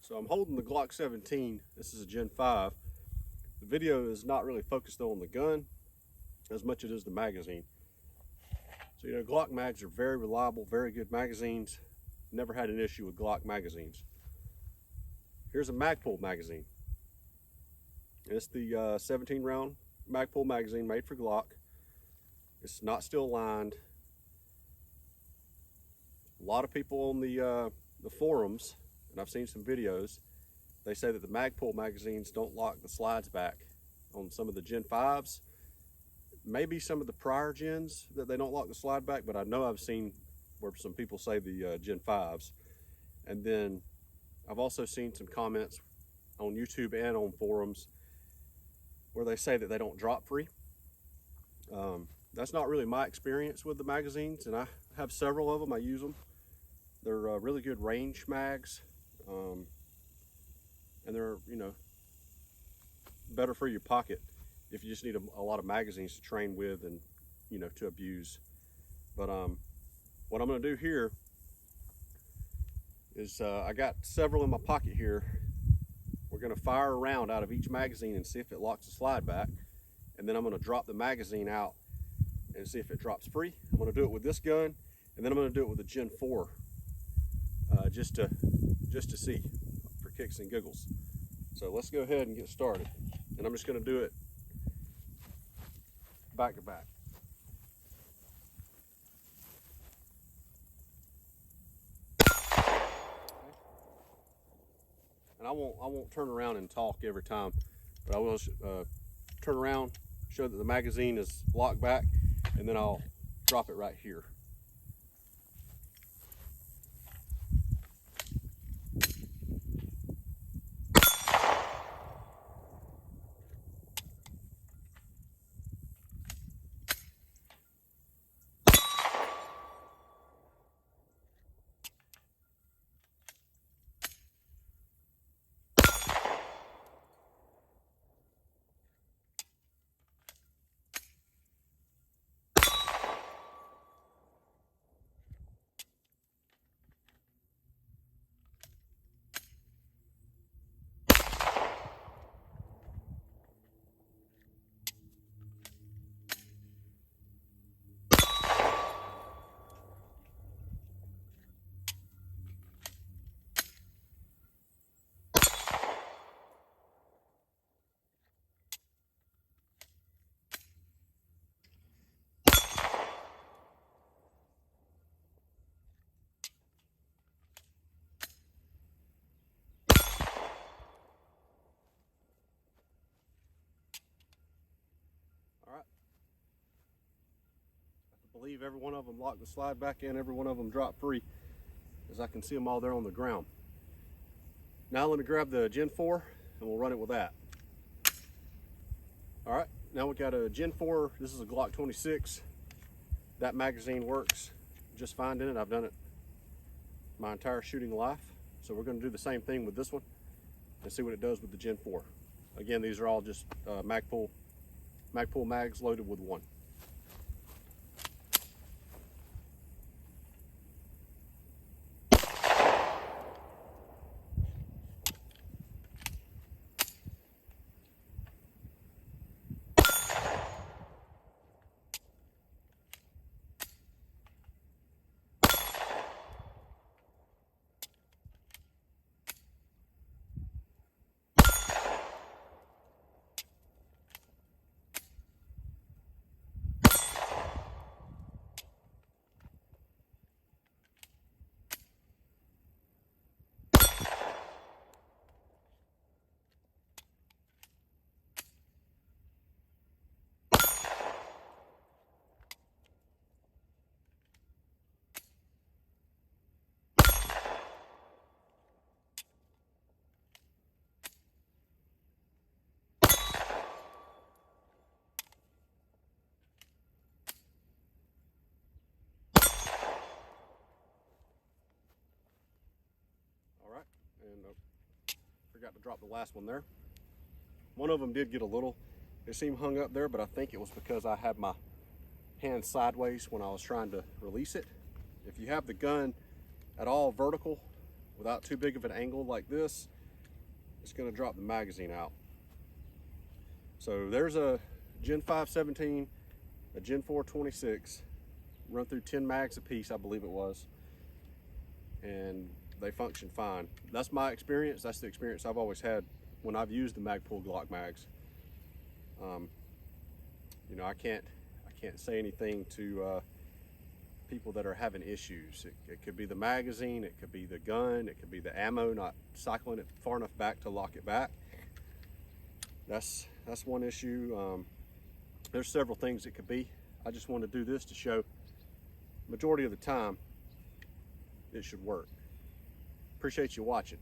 So I'm holding the Glock 17. This is a Gen 5. The video is not really focused on the gun as much as it is the magazine. So Glock mags are very reliable, very good magazines. Never had an issue with Glock magazines. Here's a Magpul magazine. It's the 17 round Magpul magazine made for Glock. It's not steel lined. A lot of people on the forums, and I've seen some videos, they say that the Magpul magazines don't lock the slides back on some of the Gen 5s. Maybe some of the prior gens that they don't lock the slide back, but I know I've seen where some people say the Gen 5s. And then I've also seen some comments on YouTube and on forums where they say that they don't drop free. That's not really my experience with the magazines, and I have several of them. I use them. They're really good range mags, and they're better for your pocket if you just need a lot of magazines to train with and to abuse. But what I'm going to do here is I got several in my pocket here. We're going to fire a round out of each magazine and see if it locks the slide back, and then I'm going to drop the magazine out and see if it drops free. I'm going to do it with this gun, and then I'm going to do it with the Gen 4 just to see, for kicks and giggles. So let's go ahead and get started, and I'm just going to do it back to back. And I won't turn around and talk every time, but I will turn around, show that the magazine is locked back, and then I'll drop it right here. I believe every one of them locked the slide back in, every one of them dropped free, as I can see them all there on the ground. Now let me grab the Gen 4 and we'll run it with that. All right, now we got a Gen 4. This is a Glock 26. That magazine works just fine in it. I've done it my entire shooting life. So we're going to do the same thing with this one and see what it does with the Gen 4. Again, these are all just Magpul mags loaded with one. And forgot to drop the last one there. One of them did get a little, it seemed hung up there, but I think it was because I had my hand sideways when I was trying to release it. If you have the gun at all vertical, without too big of an angle like this, it's going to drop the magazine out. So there's a Gen 5 17, a Gen 4 26, run through 10 mags a piece, I believe it was, and they function fine. That's my experience. That's the experience I've always had when I've used the Magpul Glock mags. You know, I can't say anything to people that are having issues. It could be the magazine, it could be the gun, it could be the ammo not cycling it far enough back to lock it back. That's one issue. There's several things it could be. I just want to do this to show majority of the time it should work. Appreciate you watching.